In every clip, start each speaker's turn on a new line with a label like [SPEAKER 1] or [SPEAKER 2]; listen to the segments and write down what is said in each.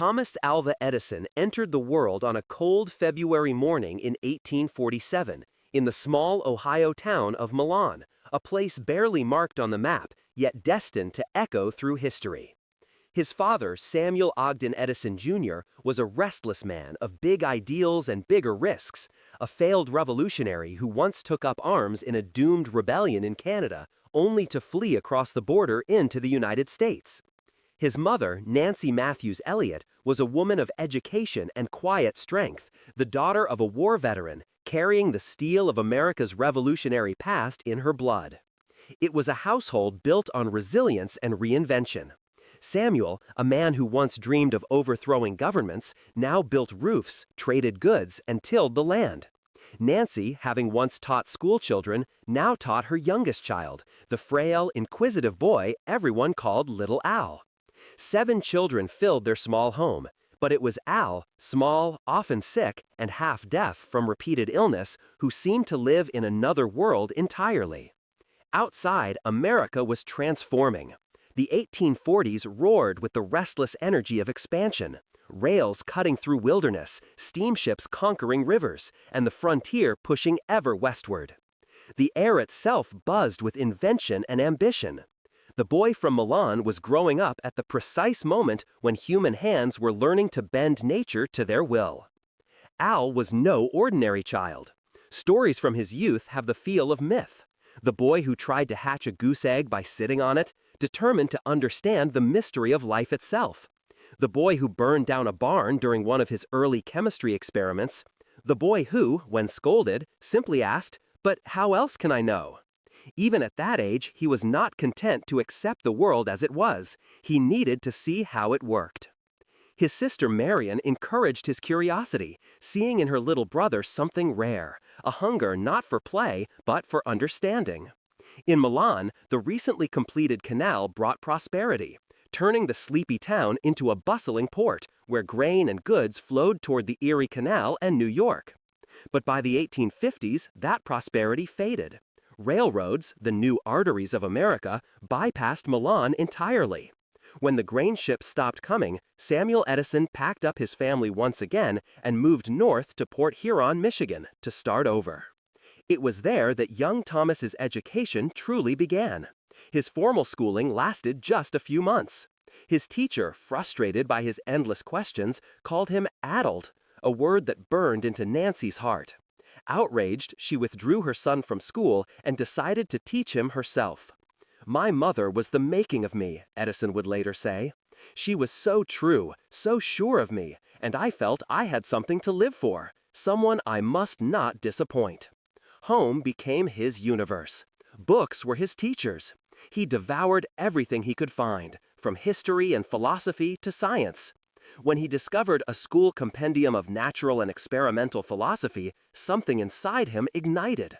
[SPEAKER 1] Thomas Alva Edison entered the world on a cold February morning in 1847 in the small Ohio town of Milan, a place barely marked on the map, yet destined to echo through history. His father, Samuel Ogden Edison Jr., was a restless man of big ideals and bigger risks, a failed revolutionary who once took up arms in a doomed rebellion in Canada, only to flee across the border into the United States. His mother, Nancy Matthews Elliott, was a woman of education and quiet strength, the daughter of a war veteran, carrying the steel of America's revolutionary past in her blood. It was a household built on resilience and reinvention. Samuel, a man who once dreamed of overthrowing governments, now built roofs, traded goods, and tilled the land. Nancy, having once taught schoolchildren, now taught her youngest child, the frail, inquisitive boy everyone called Little Al. 7 children filled their small home, but it was Al, small, often sick, and half-deaf from repeated illness, who seemed to live in another world entirely. Outside, America was transforming. The 1840s roared with the restless energy of expansion, rails cutting through wilderness, steamships conquering rivers, and the frontier pushing ever westward. The air itself buzzed with invention and ambition. The boy from Milan was growing up at the precise moment when human hands were learning to bend nature to their will. Al was no ordinary child. Stories from his youth have the feel of myth. The boy who tried to hatch a goose egg by sitting on it, determined to understand the mystery of life itself. The boy who burned down a barn during one of his early chemistry experiments. The boy who, when scolded, simply asked, "But how else can I know?" Even at that age, he was not content to accept the world as it was. He needed to see how it worked. His sister Marion encouraged his curiosity, seeing in her little brother something rare, a hunger not for play, but for understanding. In Milan, the recently completed canal brought prosperity, turning the sleepy town into a bustling port, where grain and goods flowed toward the Erie Canal and New York. But by the 1850s, that prosperity faded. Railroads, the new arteries of America, bypassed Milan entirely. When the grain ships stopped coming, Samuel Edison packed up his family once again and moved north to Port Huron, Michigan, to start over. It was there that young Thomas's education truly began. His formal schooling lasted just a few months. His teacher, frustrated by his endless questions, called him addled, a word that burned into Nancy's heart. Outraged, she withdrew her son from school and decided to teach him herself. "My mother was the making of me," Edison would later say. "She was so true, so sure of me, and I felt I had something to live for, someone I must not disappoint." Home became his universe. Books were his teachers. He devoured everything he could find, from history and philosophy to science. When he discovered a school compendium of natural and experimental philosophy, something inside him ignited.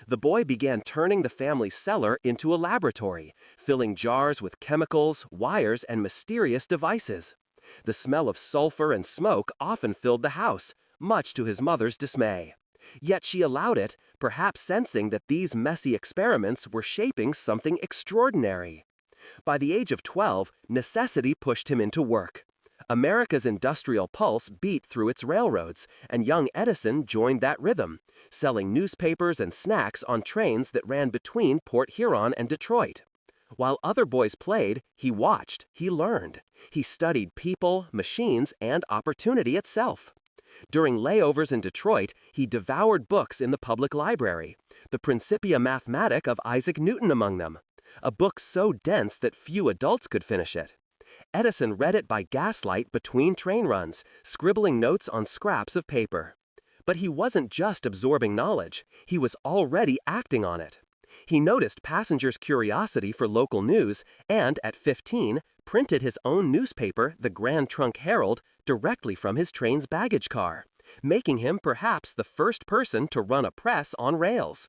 [SPEAKER 1] The boy began turning the family's cellar into a laboratory, filling jars with chemicals, wires, and mysterious devices. The smell of sulfur and smoke often filled the house, much to his mother's dismay. Yet she allowed it, perhaps sensing that these messy experiments were shaping something extraordinary. By the age of 12, necessity pushed him into work. America's industrial pulse beat through its railroads, and young Edison joined that rhythm, selling newspapers and snacks on trains that ran between Port Huron and Detroit. While other boys played, he watched, he learned. He studied people, machines, and opportunity itself. During layovers in Detroit, he devoured books in the public library, the Principia Mathematica of Isaac Newton among them, a book so dense that few adults could finish it. Edison read it by gaslight between train runs, scribbling notes on scraps of paper. But he wasn't just absorbing knowledge, he was already acting on it. He noticed passengers' curiosity for local news and, at 15, printed his own newspaper, the Grand Trunk Herald, directly from his train's baggage car, making him perhaps the first person to run a press on rails.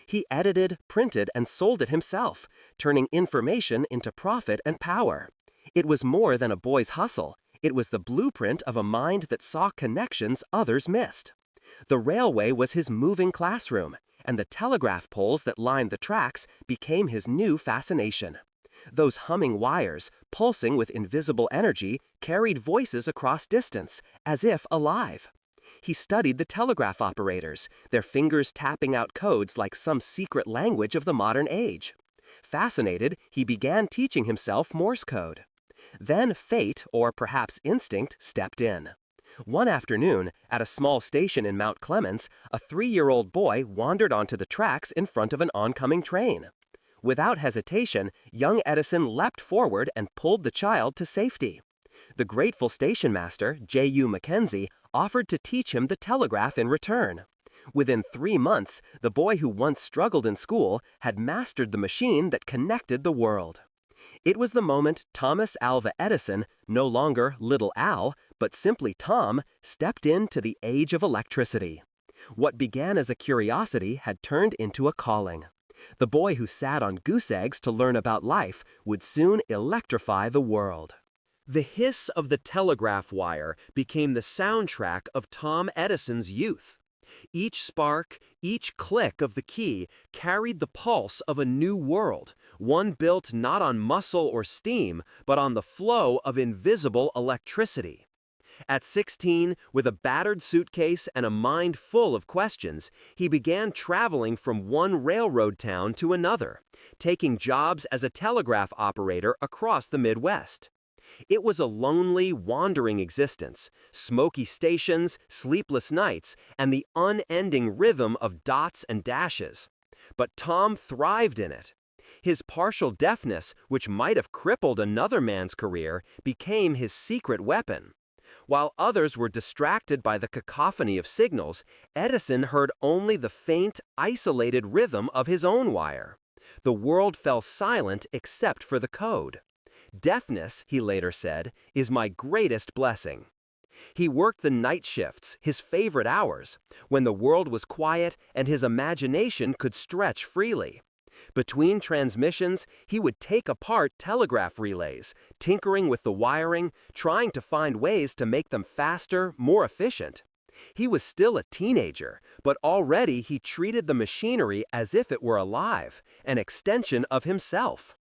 [SPEAKER 1] He edited, printed, and sold it himself, turning information into profit and power. It was more than a boy's hustle. It was the blueprint of a mind that saw connections others missed. The railway was his moving classroom, and the telegraph poles that lined the tracks became his new fascination. Those humming wires, pulsing with invisible energy, carried voices across distance, as if alive. He studied the telegraph operators, their fingers tapping out codes like some secret language of the modern age. Fascinated, he began teaching himself Morse code. Then fate, or perhaps instinct, stepped in. One afternoon, at a small station in Mount Clemens, a 3-year-old boy wandered onto the tracks in front of an oncoming train. Without hesitation, young Edison leapt forward and pulled the child to safety. The grateful station master, J.U. Mackenzie, offered to teach him the telegraph in return. Within 3 months, the boy who once struggled in school had mastered the machine that connected the world. It was the moment Thomas Alva Edison, no longer Little Al, but simply Tom, stepped into the age of electricity. What began as a curiosity had turned into a calling. The boy who sat on goose eggs to learn about life would soon electrify the world. The hiss of the telegraph wire became the soundtrack of Tom Edison's youth. Each spark, each click of the key carried the pulse of a new world, one built not on muscle or steam, but on the flow of invisible electricity. At 16, with a battered suitcase and a mind full of questions, he began traveling from one railroad town to another, taking jobs as a telegraph operator across the Midwest. It was a lonely, wandering existence, smoky stations, sleepless nights, and the unending rhythm of dots and dashes. But Tom thrived in it. His partial deafness, which might have crippled another man's career, became his secret weapon. While others were distracted by the cacophony of signals, Edison heard only the faint, isolated rhythm of his own wire. The world fell silent except for the code. Deafness, he later said, is my greatest blessing. He worked the night shifts, his favorite hours, when the world was quiet and his imagination could stretch freely. Between transmissions, he would take apart telegraph relays, tinkering with the wiring, trying to find ways to make them faster, more efficient. He was still a teenager, but already he treated the machinery as if it were alive, an extension of himself.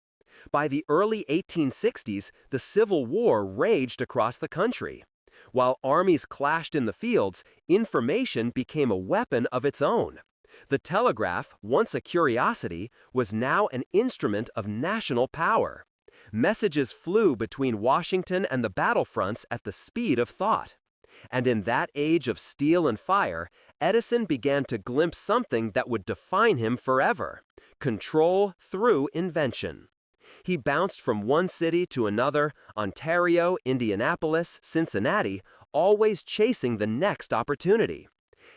[SPEAKER 1] By the early 1860s, the Civil War raged across the country. While armies clashed in the fields, information became a weapon of its own. The telegraph, once a curiosity, was now an instrument of national power. Messages flew between Washington and the battlefronts at the speed of thought. And in that age of steel and fire, Edison began to glimpse something that would define him forever: control through invention. He bounced from one city to another, Ontario, Indianapolis, Cincinnati, always chasing the next opportunity.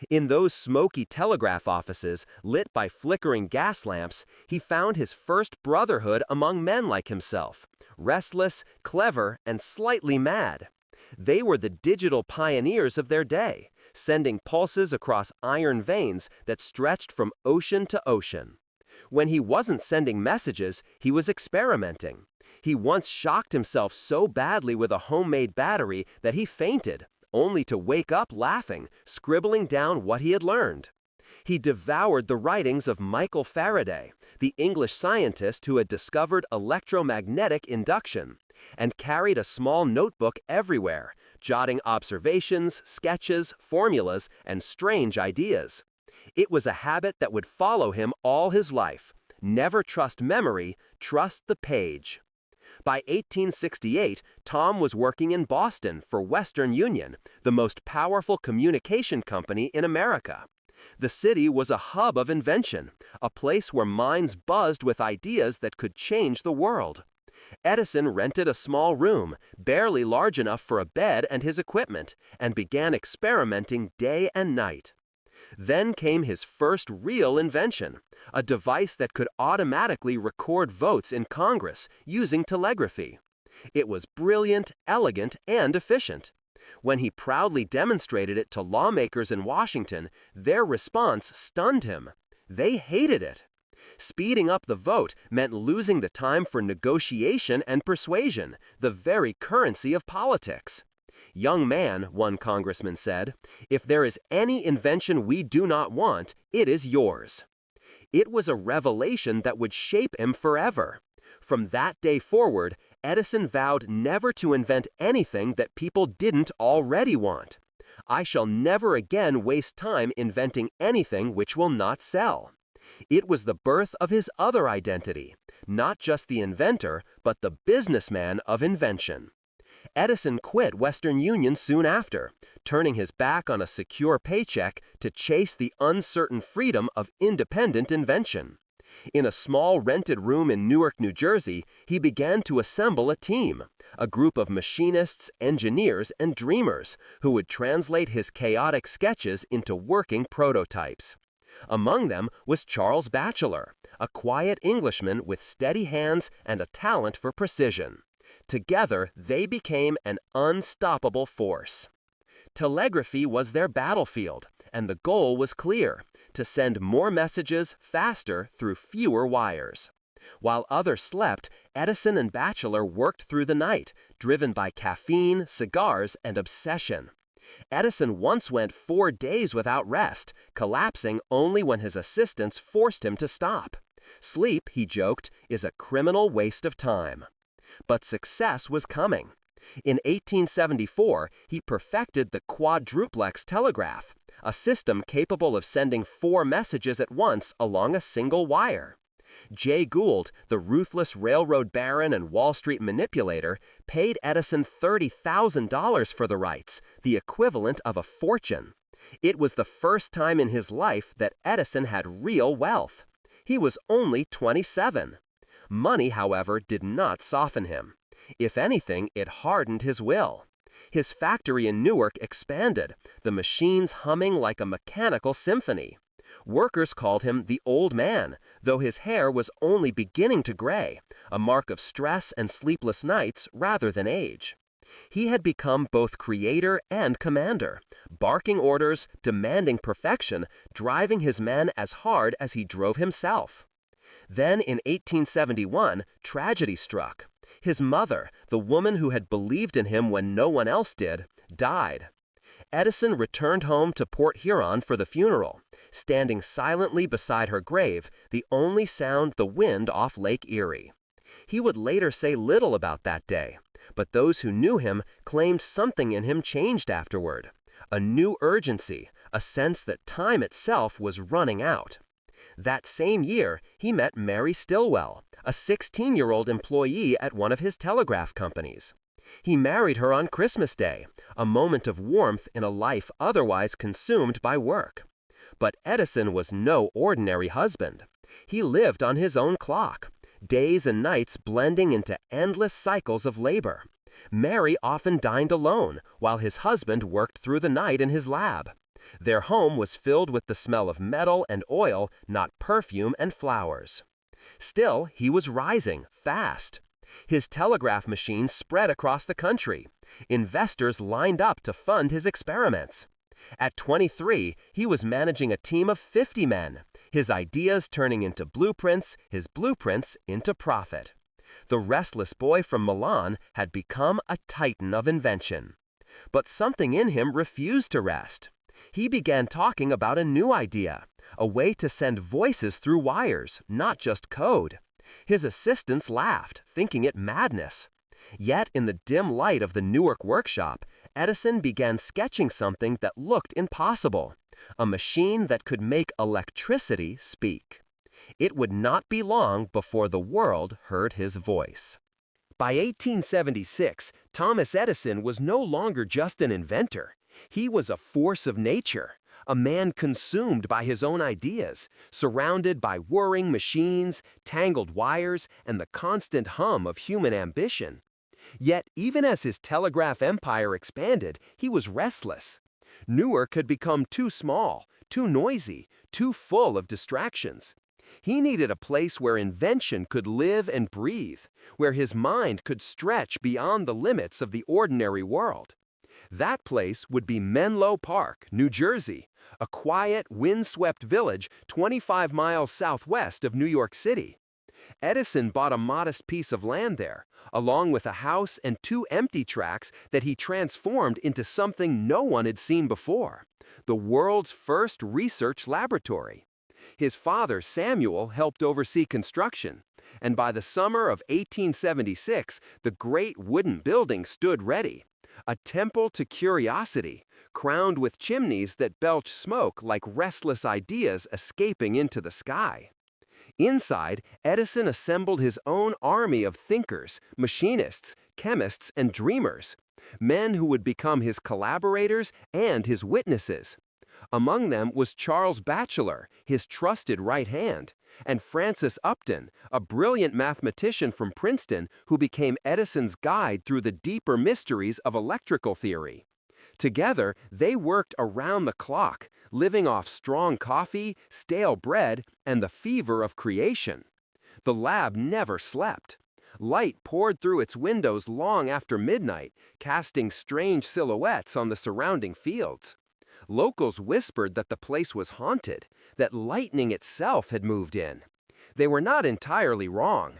[SPEAKER 1] In those smoky telegraph offices, lit by flickering gas lamps, he found his first brotherhood among men like himself, restless, clever, and slightly mad. They were the digital pioneers of their day, sending pulses across iron veins that stretched from ocean to ocean. When he wasn't sending messages, he was experimenting. He once shocked himself so badly with a homemade battery that he fainted, only to wake up laughing, scribbling down what he had learned. He devoured the writings of Michael Faraday, the English scientist who had discovered electromagnetic induction, and carried a small notebook everywhere, jotting observations, sketches, formulas, and strange ideas. It was a habit that would follow him all his life. Never trust memory, trust the page. By 1868, Tom was working in Boston for Western Union, the most powerful communication company in America. The city was a hub of invention, a place where minds buzzed with ideas that could change the world. Edison rented a small room, barely large enough for a bed and his equipment, and began experimenting day and night. Then came his first real invention, a device that could automatically record votes in Congress using telegraphy. It was brilliant, elegant, and efficient. When he proudly demonstrated it to lawmakers in Washington, their response stunned him. They hated it. Speeding up the vote meant losing the time for negotiation and persuasion, the very currency of politics. "Young man," one congressman said, "if there is any invention we do not want, it is yours." It was a revelation that would shape him forever. From that day forward, Edison vowed never to invent anything that people didn't already want. I shall never again waste time inventing anything which will not sell. It was the birth of his other identity, not just the inventor, but the businessman of invention. Edison quit Western Union soon after, turning his back on a secure paycheck to chase the uncertain freedom of independent invention. In a small rented room in Newark, New Jersey, he began to assemble a team, a group of machinists, engineers, and dreamers who would translate his chaotic sketches into working prototypes. Among them was Charles Batchelor, a quiet Englishman with steady hands and a talent for precision. Together, they became an unstoppable force. Telegraphy was their battlefield, and the goal was clear: to send more messages faster through fewer wires. While others slept, Edison and Batchelor worked through the night, driven by caffeine, cigars, and obsession. Edison once went 4 days without rest, collapsing only when his assistants forced him to stop. Sleep, he joked, is a criminal waste of time. But success was coming. In 1874, he perfected the quadruplex telegraph, a system capable of sending 4 messages at once along a single wire. Jay Gould, the ruthless railroad baron and Wall Street manipulator, paid Edison $30,000 for the rights, the equivalent of a fortune. It was the first time in his life that Edison had real wealth. He was only 27. Money, however, did not soften him. If anything, it hardened his will. His factory in Newark expanded, the machines humming like a mechanical symphony. Workers called him the old man, though his hair was only beginning to gray, a mark of stress and sleepless nights rather than age. He had become both creator and commander, barking orders, demanding perfection, driving his men as hard as he drove himself. Then in 1871, tragedy struck. His mother, the woman who had believed in him when no one else did, died. Edison returned home to Port Huron for the funeral, standing silently beside her grave, the only sound the wind off Lake Erie. He would later say little about that day, but those who knew him claimed something in him changed afterward. A new urgency, a sense that time itself was running out. That same year, he met Mary Stilwell, a 16-year-old employee at one of his telegraph companies. He married her on Christmas Day, a moment of warmth in a life otherwise consumed by work. But Edison was no ordinary husband. He lived on his own clock, days and nights blending into endless cycles of labor. Mary often dined alone, while his husband worked through the night in his lab. Their home was filled with the smell of metal and oil, not perfume and flowers. Still, he was rising, fast. His telegraph machine spread across the country. Investors lined up to fund his experiments. At 23, he was managing a team of 50 men, his ideas turning into blueprints, his blueprints into profit. The restless boy from Milan had become a titan of invention. But something in him refused to rest. He began talking about a new idea, a way to send voices through wires, not just code. His assistants laughed, thinking it madness. Yet, in the dim light of the Newark workshop, Edison began sketching something that looked impossible, a machine that could make electricity speak. It would not be long before the world heard his voice. By 1876, Thomas Edison was no longer just an inventor. He was a force of nature, a man consumed by his own ideas, surrounded by whirring machines, tangled wires, and the constant hum of human ambition. Yet, even as his telegraph empire expanded, he was restless. Newark had become too small, too noisy, too full of distractions. He needed a place where invention could live and breathe, where his mind could stretch beyond the limits of the ordinary world. That place would be Menlo Park, New Jersey, a quiet, windswept village 25 miles southwest of New York City. Edison bought a modest piece of land there, along with a house and 2 empty tracts that he transformed into something no one had seen before, the world's first research laboratory. His father, Samuel, helped oversee construction, and by the summer of 1876, the great wooden building stood ready. A temple to curiosity, crowned with chimneys that belch smoke like restless ideas escaping into the sky. Inside, Edison assembled his own army of thinkers, machinists, chemists, and dreamers, men who would become his collaborators and his witnesses. Among them was Charles Batchelor, his trusted right hand, and Francis Upton, a brilliant mathematician from Princeton who became Edison's guide through the deeper mysteries of electrical theory. Together, they worked around the clock, living off strong coffee, stale bread, and the fever of creation. The lab never slept. Light poured through its windows long after midnight, casting strange silhouettes on the surrounding fields. Locals whispered that the place was haunted, that lightning itself had moved in. They were not entirely wrong.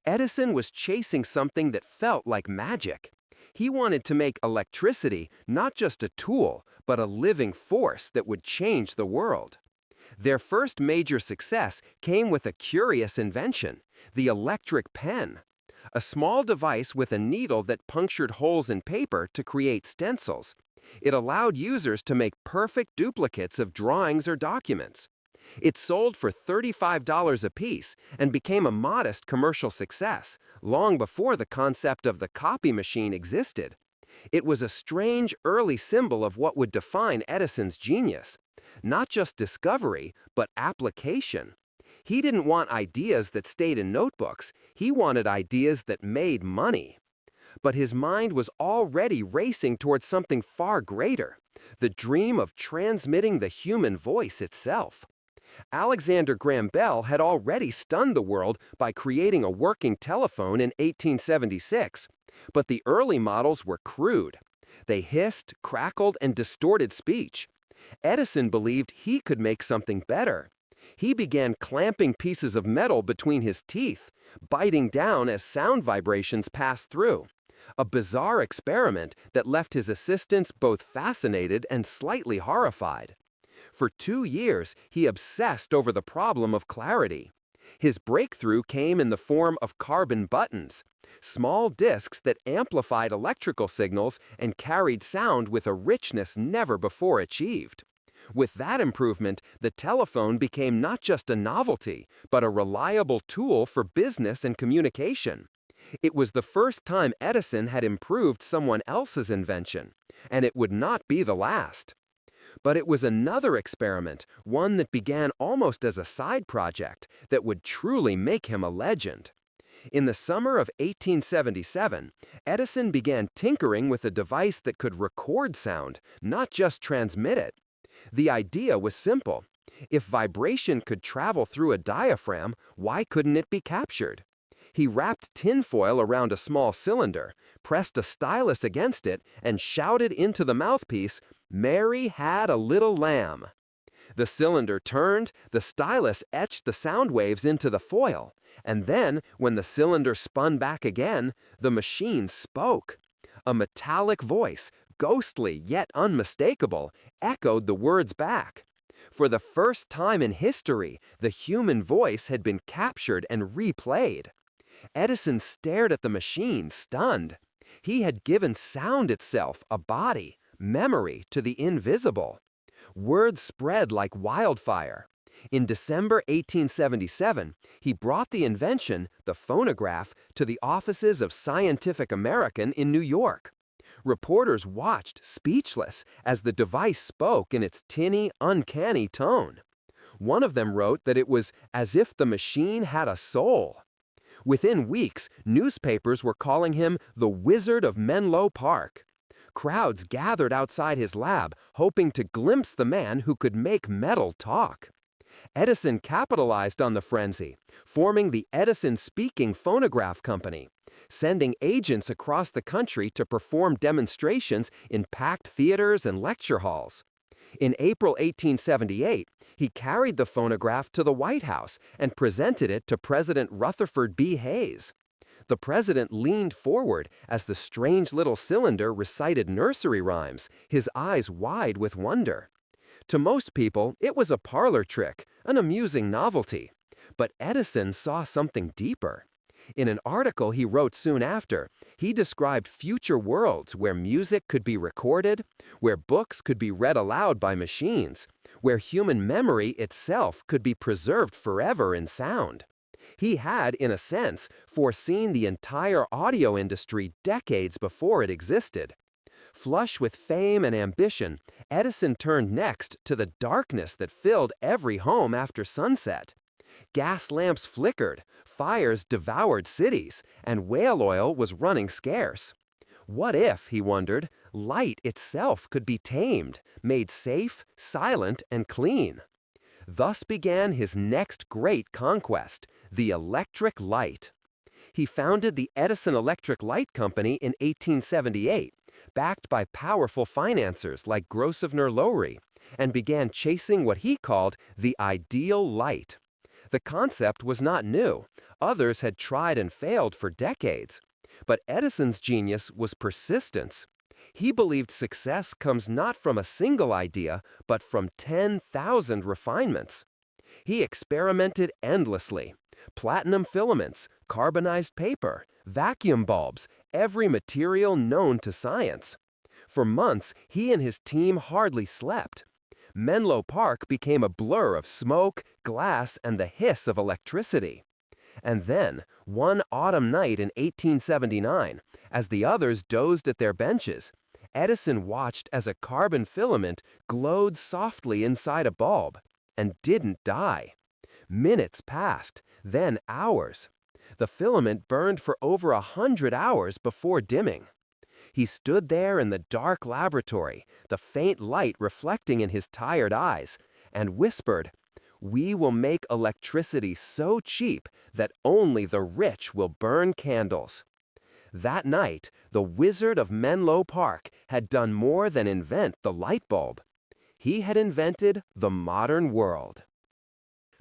[SPEAKER 1] Edison was chasing something that felt like magic. He wanted to make electricity not just a tool, but a living force that would change the world. Their first major success came with a curious invention, the electric pen. A small device with a needle that punctured holes in paper to create stencils. It allowed users to make perfect duplicates of drawings or documents. It sold for $35 apiece and became a modest commercial success, long before the concept of the copy machine existed. It was a strange early symbol of what would define Edison's genius. Not just discovery, but application. He didn't want ideas that stayed in notebooks. He wanted ideas that made money. But his mind was already racing towards something far greater, the dream of transmitting the human voice itself. Alexander Graham Bell had already stunned the world by creating a working telephone in 1876, but the early models were crude. They hissed, crackled, and distorted speech. Edison believed he could make something better. He began clamping pieces of metal between his teeth, biting down as sound vibrations passed through. A bizarre experiment that left his assistants both fascinated and slightly horrified. For 2 years, he obsessed over the problem of clarity. His breakthrough came in the form of carbon buttons, small discs that amplified electrical signals and carried sound with a richness never before achieved. With that improvement, the telephone became not just a novelty, but a reliable tool for business and communication. It was the first time Edison had improved someone else's invention, and it would not be the last. But it was another experiment, one that began almost as a side project, that would truly make him a legend. In the summer of 1877, Edison began tinkering with a device that could record sound, not just transmit it. The idea was simple. If vibration could travel through a diaphragm, why couldn't it be captured? He wrapped tinfoil around a small cylinder, pressed a stylus against it, and shouted into the mouthpiece, "Mary had a little lamb." The cylinder turned, the stylus etched the sound waves into the foil, and then, when the cylinder spun back again, the machine spoke. A metallic voice, ghostly yet unmistakable, echoed the words back. For the first time in history, the human voice had been captured and replayed. Edison stared at the machine, stunned. He had given sound itself a body, memory to the invisible. Word spread like wildfire. In December 1877, he brought the invention, the phonograph, to the offices of Scientific American in New York. Reporters watched, speechless, as the device spoke in its tinny, uncanny tone. One of them wrote that it was as if the machine had a soul. Within weeks, newspapers were calling him the Wizard of Menlo Park. Crowds gathered outside his lab, hoping to glimpse the man who could make metal talk. Edison capitalized on the frenzy, forming the Edison Speaking Phonograph Company, sending agents across the country to perform demonstrations in packed theaters and lecture halls. In April 1878, he carried the phonograph to the White House and presented it to President Rutherford B. Hayes. The president leaned forward as the strange little cylinder recited nursery rhymes, his eyes wide with wonder.
[SPEAKER 2] To most people, it was a parlor trick, an amusing novelty. But Edison saw something deeper. In an article he wrote soon after, he described future worlds where music could be recorded, where books could be read aloud by machines, where human memory itself could be preserved forever in sound. He had, in a sense, foreseen the entire audio industry decades before it existed. Flush with fame and ambition, Edison turned next to the darkness that filled every home after sunset. Gas lamps flickered, fires devoured cities, and whale oil was running scarce. What if, he wondered, light itself could be tamed, made safe, silent, and clean? Thus began his next great conquest, the electric light. He founded the Edison Electric Light Company in 1878, backed by powerful financiers like Grosvenor Lowry, and began chasing what he called the ideal light. The concept was not new. Others had tried and failed for decades. But Edison's genius was persistence. He believed success comes not from a single idea, but from 10,000 refinements. He experimented endlessly. Platinum filaments, carbonized paper, vacuum bulbs, every material known to science. For months, he and his team hardly slept. Menlo Park became a blur of smoke, glass, and the hiss of electricity. And then, one autumn night in 1879, as the others dozed at their benches, Edison watched as a carbon filament glowed softly inside a bulb and didn't die. Minutes passed, then hours. The filament burned for over 100 hours before dimming. He stood there in the dark laboratory, the faint light reflecting in his tired eyes, and whispered, "We will make electricity so cheap that only the rich will burn candles." That night, the Wizard of Menlo Park had done more than invent the light bulb. He had invented the modern world.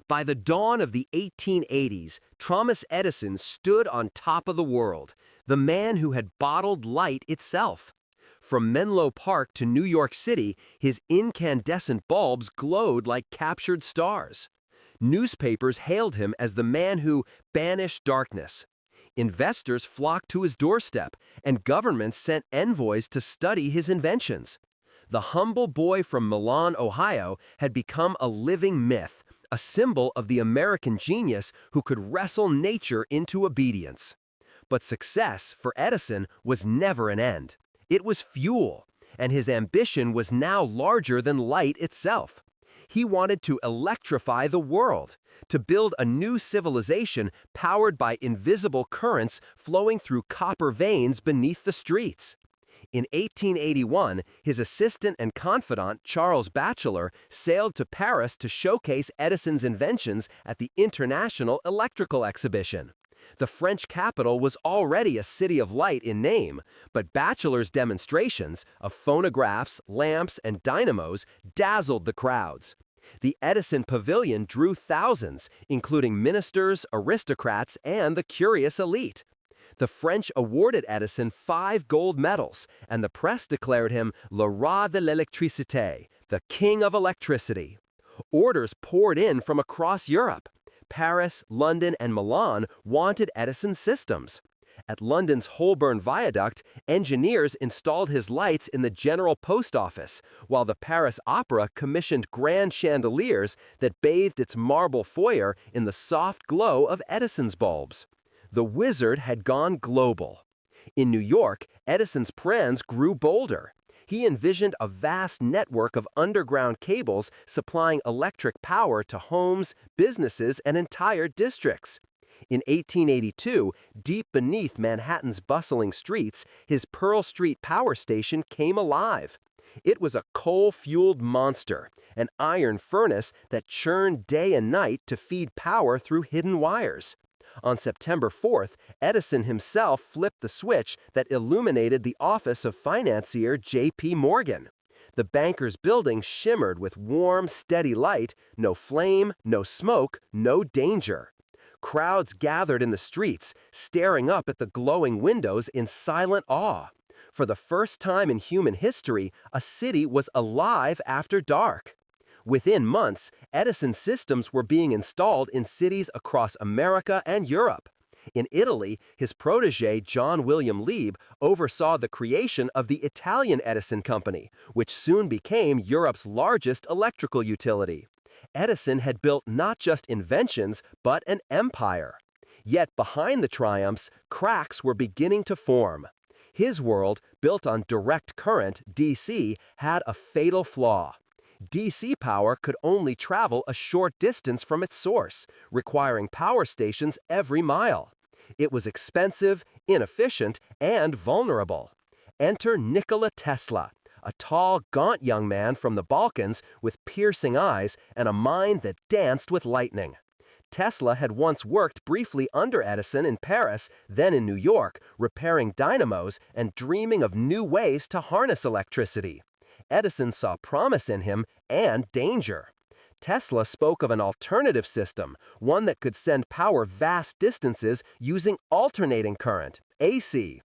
[SPEAKER 1] By the dawn of the 1880s, Thomas Edison stood on top of the world, the man who had bottled light itself. From Menlo Park to New York City, his incandescent bulbs glowed like captured stars. Newspapers hailed him as the man who banished darkness. Investors flocked to his doorstep, and governments sent envoys to study his inventions. The humble boy from Milan, Ohio, had become a living myth, a symbol of the American genius who could wrestle nature into obedience. But success, for Edison, was never an end. It was fuel, and his ambition was now larger than light itself. He wanted to electrify the world, to build a new civilization powered by invisible currents flowing through copper veins beneath the streets. In 1881, his assistant and confidant, Charles Batchelor, sailed to Paris to showcase Edison's inventions at the International Electrical Exhibition. The French capital was already a city of light in name, but Batchelor's demonstrations of phonographs, lamps, and dynamos dazzled the crowds. The Edison Pavilion drew thousands, including ministers, aristocrats, and the curious elite. The French awarded Edison 5 gold medals, and the press declared him le roi de l'électricité, the king of electricity. Orders poured in from across Europe. Paris, London, and Milan wanted Edison's systems. At London's Holborn Viaduct, engineers installed his lights in the General Post Office, while the Paris Opera commissioned grand chandeliers that bathed its marble foyer in the soft glow of Edison's bulbs. The wizard had gone global. In New York, Edison's plans grew bolder. He envisioned a vast network of underground cables supplying electric power to homes, businesses, and entire districts. In 1882, deep beneath Manhattan's bustling streets, his Pearl Street power station came alive. It was a coal-fueled monster, an iron furnace that churned day and night to feed power through hidden wires. On September 4th, Edison himself flipped the switch that illuminated the office of financier J.P. Morgan. The banker's building shimmered with warm, steady light, no flame, no smoke, no danger. Crowds gathered in the streets, staring up at the glowing windows in silent awe. For the first time in human history, a city was alive after dark. Within months, Edison's systems were being installed in cities across America and Europe. In Italy, his protege John William Lieb oversaw the creation of the Italian Edison Company, which soon became Europe's largest electrical utility. Edison had built not just inventions, but an empire. Yet behind the triumphs, cracks were beginning to form. His world, built on direct current, DC, had a fatal flaw. DC power could only travel a short distance from its source, requiring power stations every mile. It was expensive, inefficient, and vulnerable. Enter Nikola Tesla, a tall, gaunt young man from the Balkans with piercing eyes and a mind that danced with lightning. Tesla had once worked briefly under Edison in Paris, then in New York, repairing dynamos and dreaming of new ways to harness electricity. Edison saw promise in him and danger. Tesla spoke of an alternative system, one that could send power vast distances using alternating current, AC.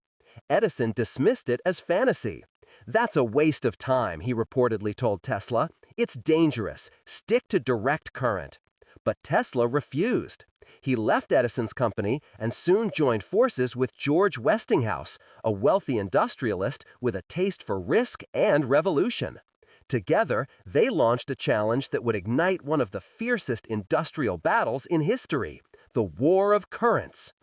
[SPEAKER 1] Edison dismissed it as fantasy. "That's a waste of time," he reportedly told Tesla. "It's dangerous. Stick to direct current." But Tesla refused. He left Edison's company and soon joined forces with George Westinghouse, a wealthy industrialist with a taste for risk and revolution. Together, they launched a challenge that would ignite one of the fiercest industrial battles in history, the War of Currents.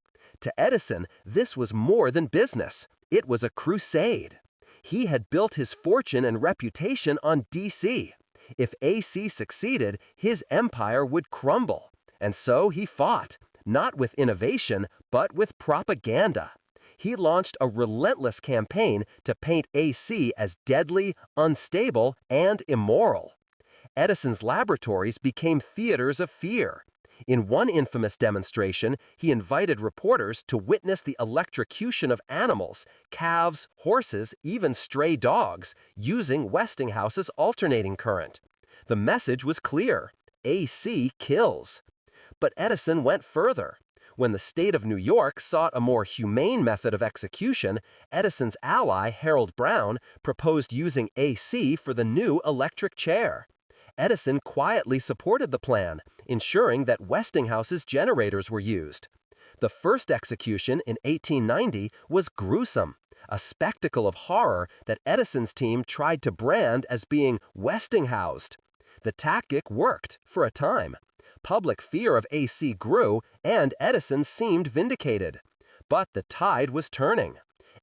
[SPEAKER 1] To Edison, this was more than business. It was a crusade. He had built his fortune and reputation on DC. If AC succeeded, his empire would crumble. And so he fought, not with innovation, but with propaganda. He launched a relentless campaign to paint AC as deadly, unstable, and immoral. Edison's laboratories became theaters of fear. In one infamous demonstration, he invited reporters to witness the electrocution of animals, calves, horses, even stray dogs, using Westinghouse's alternating current. The message was clear: AC kills. But Edison went further. When the state of New York sought a more humane method of execution, Edison's ally, Harold Brown, proposed using AC for the new electric chair. Edison quietly supported the plan, ensuring that Westinghouse's generators were used. The first execution in 1890 was gruesome, a spectacle of horror that Edison's team tried to brand as being Westinghoused. The tactic worked for a time. Public fear of AC grew, and Edison seemed vindicated. But the tide was turning.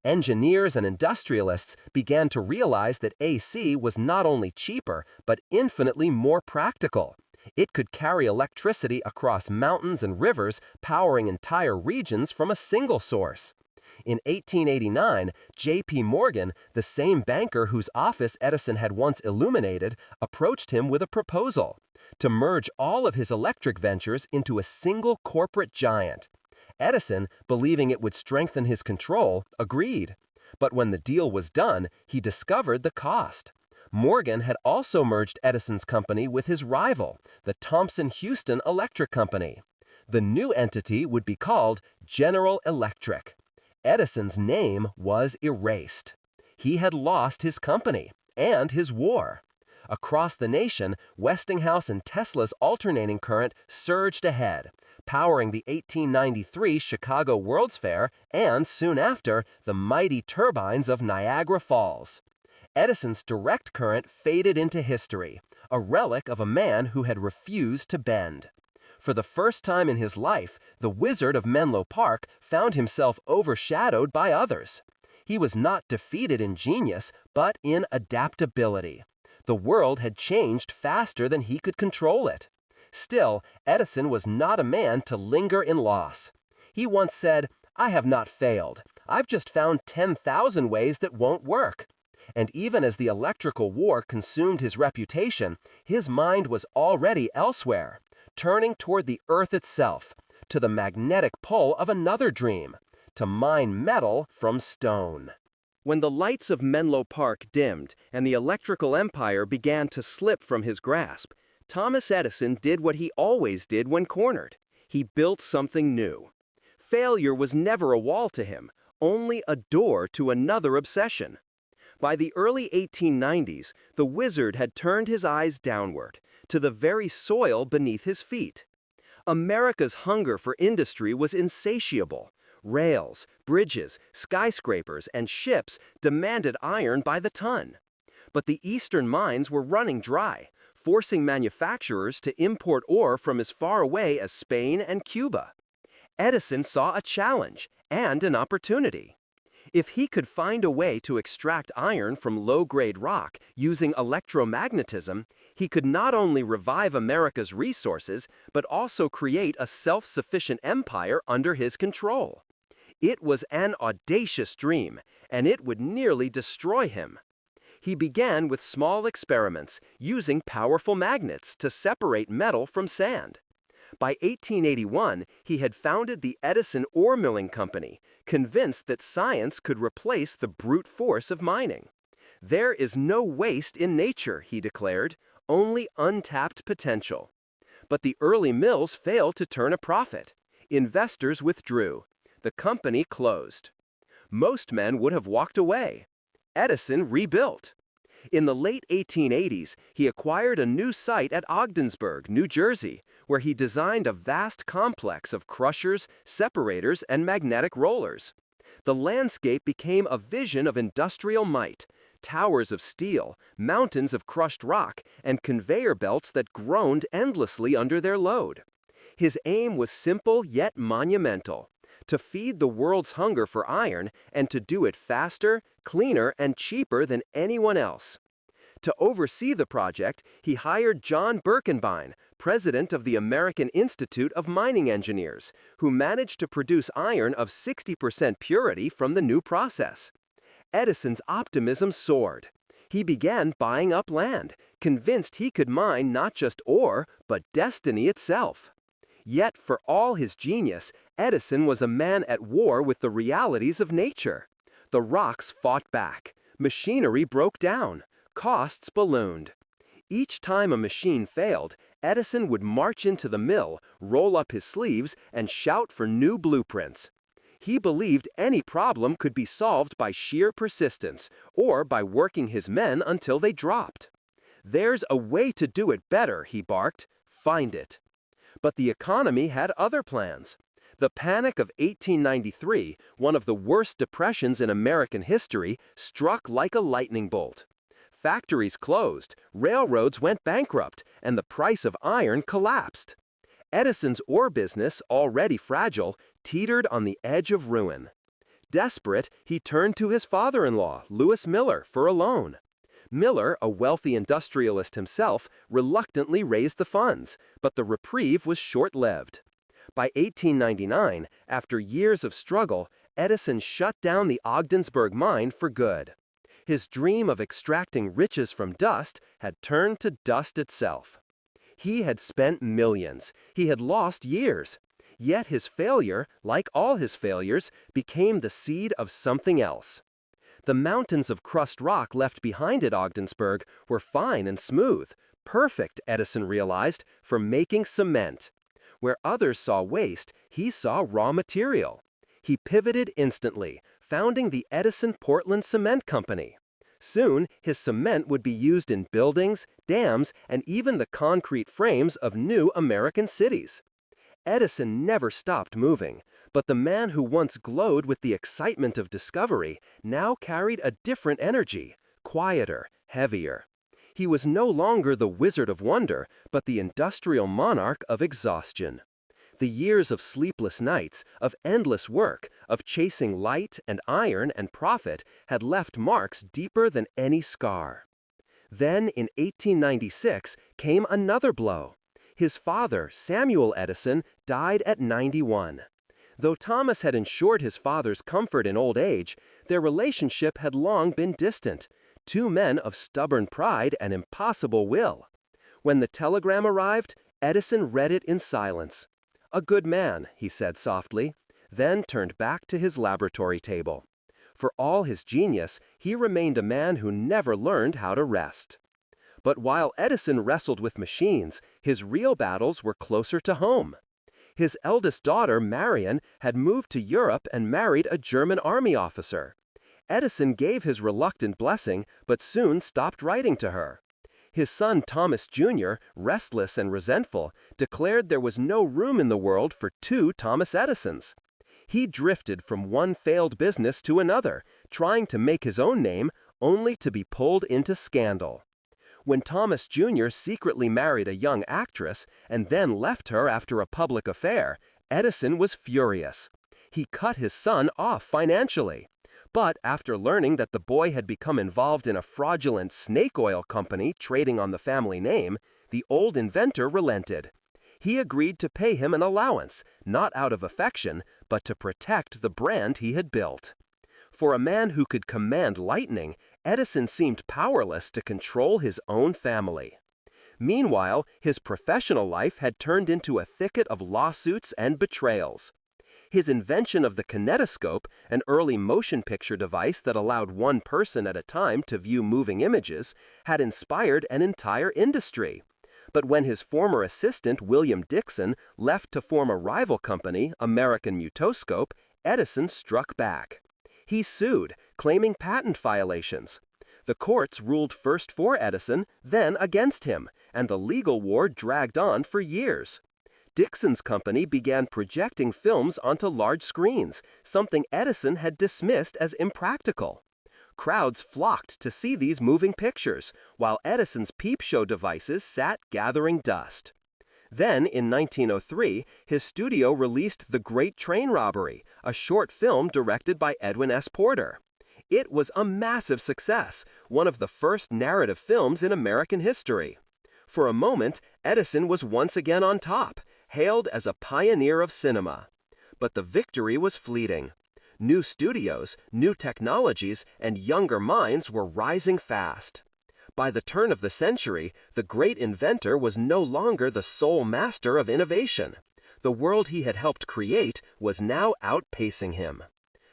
[SPEAKER 1] Engineers and industrialists began to realize that AC was not only cheaper, but infinitely more practical. It could carry electricity across mountains and rivers, powering entire regions from a single source. In 1889, J.P. Morgan, the same banker whose office Edison had once illuminated, approached him with a proposal to merge all of his electric ventures into a single corporate giant. Edison, believing it would strengthen his control, agreed. But when the deal was done, he discovered the cost. Morgan had also merged Edison's company with his rival, the Thomson-Houston Electric Company. The new entity would be called General Electric. Edison's name was erased. He had lost his company and his war. Across the nation, Westinghouse and Tesla's alternating current surged ahead, powering the 1893 Chicago World's Fair and, soon after, the mighty turbines of Niagara Falls. Edison's direct current faded into history, a relic of a man who had refused to bend. For the first time in his life, the Wizard of Menlo Park found himself overshadowed by others. He was not defeated in genius, but in adaptability. The world had changed faster than he could control it. Still, Edison was not a man to linger in loss. He once said, "I have not failed. I've just found 10,000 ways that won't work." And even as the electrical war consumed his reputation, his mind was already elsewhere, turning toward the earth itself, to the magnetic pull of another dream, to mine metal from stone. When the lights of Menlo Park dimmed and the electrical empire began to slip from his grasp, Thomas Edison did what he always did when cornered. He built something new. Failure was never a wall to him, only a door to another obsession. By the early 1890s, the wizard had turned his eyes downward, to the very soil beneath his feet. America's hunger for industry was insatiable. Rails, bridges, skyscrapers, and ships demanded iron by the ton. But the eastern mines were running dry, forcing manufacturers to import ore from as far away as Spain and Cuba. Edison saw a challenge and an opportunity. If he could find a way to extract iron from low-grade rock using electromagnetism, he could not only revive America's resources, but also create a self-sufficient empire under his control. It was an audacious dream, and it would nearly destroy him. He began with small experiments, using powerful magnets to separate metal from sand. By 1881, he had founded the Edison Ore Milling Company, convinced that science could replace the brute force of mining. "There is no waste in nature," he declared, "only untapped potential." But the early mills failed to turn a profit. Investors withdrew. The company closed. Most men would have walked away. Edison rebuilt. In the late 1880s, he acquired a new site at Ogdensburg, New Jersey, where he designed a vast complex of crushers, separators, and magnetic rollers. The landscape became a vision of industrial might: towers of steel, mountains of crushed rock, and conveyor belts that groaned endlessly under their load. His aim was simple yet monumental: to feed the world's hunger for iron and to do it faster, cleaner, and cheaper than anyone else. To oversee the project, he hired John Birkenbein, president of the American Institute of Mining Engineers, who managed to produce iron of 60% purity from the new process. Edison's optimism soared. He began buying up land, convinced he could mine not just ore, but destiny itself. Yet, for all his genius, Edison was a man at war with the realities of nature. The rocks fought back. Machinery broke down. Costs ballooned. Each time a machine failed, Edison would march into the mill, roll up his sleeves, and shout for new blueprints. He believed any problem could be solved by sheer persistence, or by working his men until they dropped. "There's a way to do it better," he barked. "Find it." But the economy had other plans. The Panic of 1893, one of the worst depressions in American history, struck like a lightning bolt. Factories closed, railroads went bankrupt, and the price of iron collapsed. Edison's ore business, already fragile, teetered on the edge of ruin. Desperate, he turned to his father-in-law, Lewis Miller, for a loan. Miller, a wealthy industrialist himself, reluctantly raised the funds, but the reprieve was short-lived. By 1899, after years of struggle, Edison shut down the Ogdensburg mine for good. His dream of extracting riches from dust had turned to dust itself. He had spent millions. He had lost years. Yet his failure, like all his failures, became the seed of something else. The mountains of crushed rock left behind at Ogdensburg were fine and smooth, perfect, Edison realized, for making cement. Where others saw waste, he saw raw material. He pivoted instantly, founding the Edison Portland Cement Company. Soon, his cement would be used in buildings, dams, and even the concrete frames of new American cities. Edison never stopped moving, but the man who once glowed with the excitement of discovery now carried a different energy, quieter, heavier. He was no longer the Wizard of Wonder, but the industrial monarch of exhaustion. The years of sleepless nights, of endless work, of chasing light and iron and profit had left marks deeper than any scar. Then, in 1896, came another blow. His father, Samuel Edison, died at 91. Though Thomas had ensured his father's comfort in old age, their relationship had long been distant, two men of stubborn pride and impossible will. When the telegram arrived, Edison read it in silence. "A good man," he said softly, then turned back to his laboratory table. For all his genius, he remained a man who never learned how to rest. But while Edison wrestled with machines, his real battles were closer to home. His eldest daughter, Marion, had moved to Europe and married a German army officer. Edison gave his reluctant blessing, but soon stopped writing to her. His son Thomas Jr., restless and resentful, declared there was no room in the world for two Thomas Edisons. He drifted from one failed business to another, trying to make his own name, only to be pulled into scandal. When Thomas Jr. secretly married a young actress and then left her after a public affair, Edison was furious. He cut his son off financially. But after learning that the boy had become involved in a fraudulent snake oil company trading on the family name, the old inventor relented. He agreed to pay him an allowance, not out of affection, but to protect the brand he had built. For a man who could command lightning, Edison seemed powerless to control his own family. Meanwhile, his professional life had turned into a thicket of lawsuits and betrayals. His invention of the kinetoscope, an early motion picture device that allowed one person at a time to view moving images, had inspired an entire industry. But when his former assistant, William Dixon, left to form a rival company, American Mutoscope, Edison struck back. He sued, claiming patent violations. The courts ruled first for Edison, then against him, and the legal war dragged on for years. Dixon's company began projecting films onto large screens, something Edison had dismissed as impractical. Crowds flocked to see these moving pictures, while Edison's peep show devices sat gathering dust. Then, in 1903, his studio released The Great Train Robbery, a short film directed by Edwin S. Porter. It was a massive success, one of the first narrative films in American history. For a moment, Edison was once again on top, hailed as a pioneer of cinema. But the victory was fleeting. New studios, new technologies, and younger minds were rising fast. By the turn of the century, the great inventor was no longer the sole master of innovation. The world he had helped create was now outpacing him.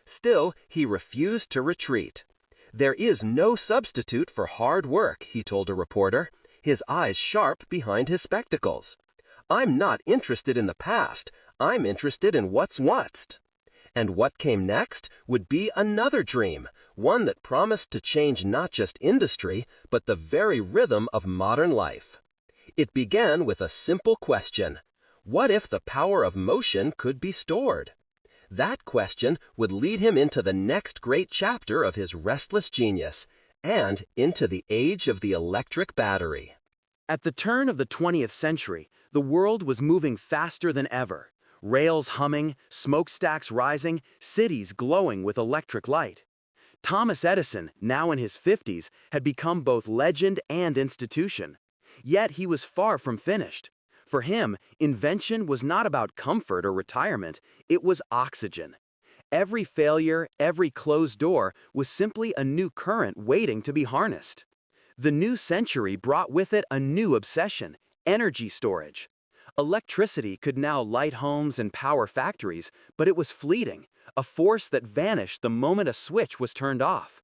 [SPEAKER 1] Still, he refused to retreat. "There is no substitute for hard work," he told a reporter, his eyes sharp behind his spectacles. "I'm not interested in the past, I'm interested in what's next." And what came next would be another dream, one that promised to change not just industry, but the very rhythm of modern life. It began with a simple question: what if the power of motion could be stored? That question would lead him into the next great chapter of his restless genius, and into the age of the electric battery.
[SPEAKER 3] At the turn of the 20th century, the world was moving faster than ever. Rails humming, smokestacks rising, cities glowing with electric light. Thomas Edison, now in his 50s, had become both legend and institution. Yet he was far from finished. For him, invention was not about comfort or retirement, it was oxygen. Every failure, every closed door was simply a new current waiting to be harnessed. The new century brought with it a new obsession: energy storage. Electricity could now light homes and power factories, but it was fleeting, a force that vanished the moment a switch was turned off.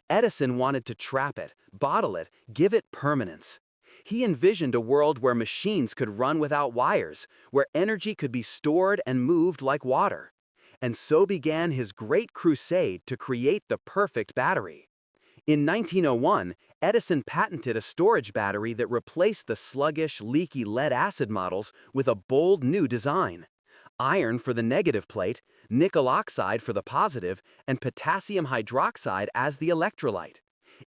[SPEAKER 3] Edison wanted to trap it, bottle it, give it permanence. He envisioned a world where machines could run without wires, where energy could be stored and moved like water. And so began his great crusade to create the perfect battery. In 1901, Edison patented a storage battery that replaced the sluggish, leaky lead-acid models with a bold new design. Iron for the negative plate, nickel oxide for the positive, and potassium hydroxide as the electrolyte.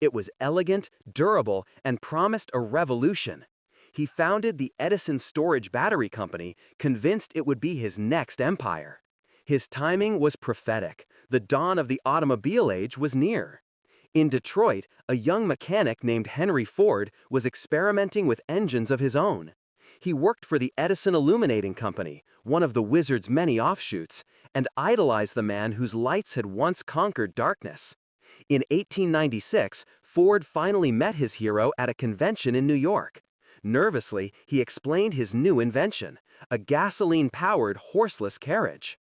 [SPEAKER 3] It was elegant, durable, and promised a revolution. He founded the Edison Storage Battery Company, convinced it would be his next empire. His timing was prophetic. The dawn of the automobile age was near. In Detroit, a young mechanic named Henry Ford was experimenting with engines of his own. He worked for the Edison Illuminating Company, one of the Wizard's many offshoots, and idolized the man whose lights had once conquered darkness. In 1896, Ford finally met his hero at a convention in New York. Nervously, he explained his new invention, a gasoline-powered horseless carriage.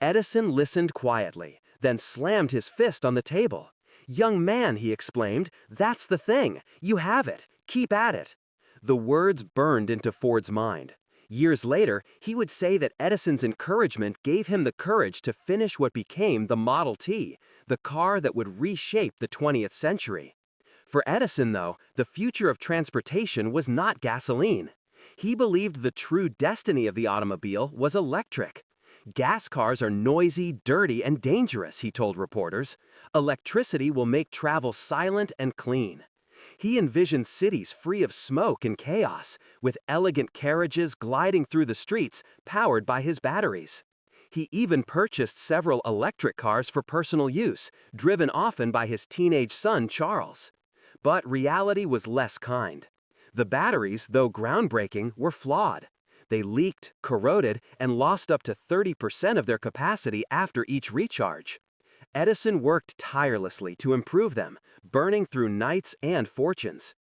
[SPEAKER 3] Edison listened quietly, then slammed his fist on the table. "Young man," he exclaimed, "that's the thing. You have it. Keep at it." The words burned into Ford's mind. Years later, he would say that Edison's encouragement gave him the courage to finish what became the Model T, the car that would reshape the 20th century.
[SPEAKER 1] For Edison, though, the future of transportation was not gasoline. He believed the true destiny of the automobile was electric. Gas cars are noisy, dirty, and dangerous, he told reporters. Electricity will make travel silent and clean. He envisioned cities free of smoke and chaos, with elegant carriages gliding through the streets powered by his batteries. He even purchased several electric cars for personal use, driven often by his teenage son, Charles. But reality was less kind. The batteries, though groundbreaking, were flawed. They leaked, corroded, and lost up to 30% of their capacity after each recharge. Edison worked tirelessly to improve them, burning through nights and fortunes.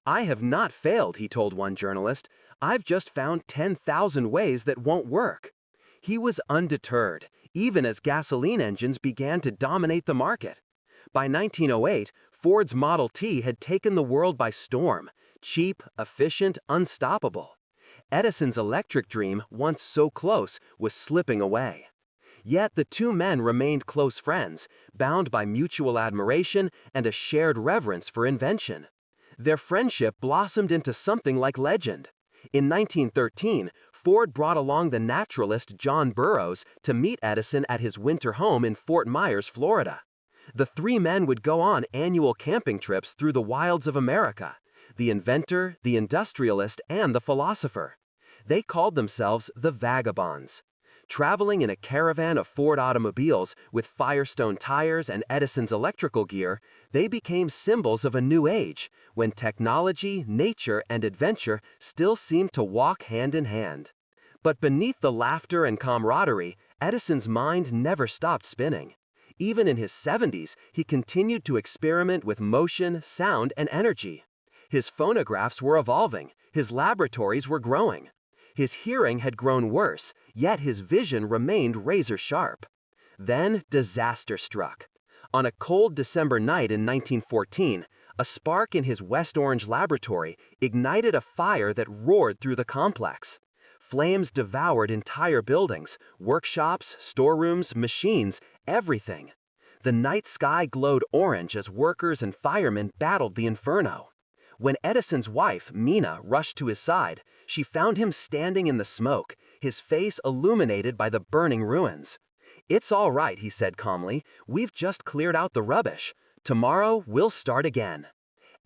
[SPEAKER 1] "I have not failed," he told one journalist. "I've just found 10,000 ways that won't work." He was undeterred, even as gasoline engines began to dominate the market. By 1908, Ford's Model T had taken the world by storm, cheap, efficient, unstoppable. Edison's electric dream, once so close, was slipping away. Yet the two men remained close friends, bound by mutual admiration and a shared reverence for invention. Their friendship blossomed into something like legend. In 1913, Ford brought along the naturalist John Burroughs to meet Edison at his winter home in Fort Myers, Florida. The three men would go on annual camping trips through the wilds of America: the inventor, the industrialist, and the philosopher. They called themselves the Vagabonds. Traveling in a caravan of Ford automobiles with Firestone tires and Edison's electrical gear, they became symbols of a new age, when technology, nature, and adventure still seemed to walk hand in hand. But beneath the laughter and camaraderie, Edison's mind never stopped spinning. Even in his 70s, he continued to experiment with motion, sound, and energy. His phonographs were evolving, his laboratories were growing. His hearing had grown worse, yet his vision remained razor-sharp. Then disaster struck. On a cold December night in 1914, a spark in his West Orange laboratory ignited a fire that roared through the complex. Flames devoured entire buildings, workshops, storerooms, machines, everything. The night sky glowed orange as workers and firemen battled the inferno. When Edison's wife, Mina, rushed to his side, she found him standing in the smoke, his face illuminated by the burning ruins. "It's all right," he said calmly. "We've just cleared out the rubbish. Tomorrow, we'll start again."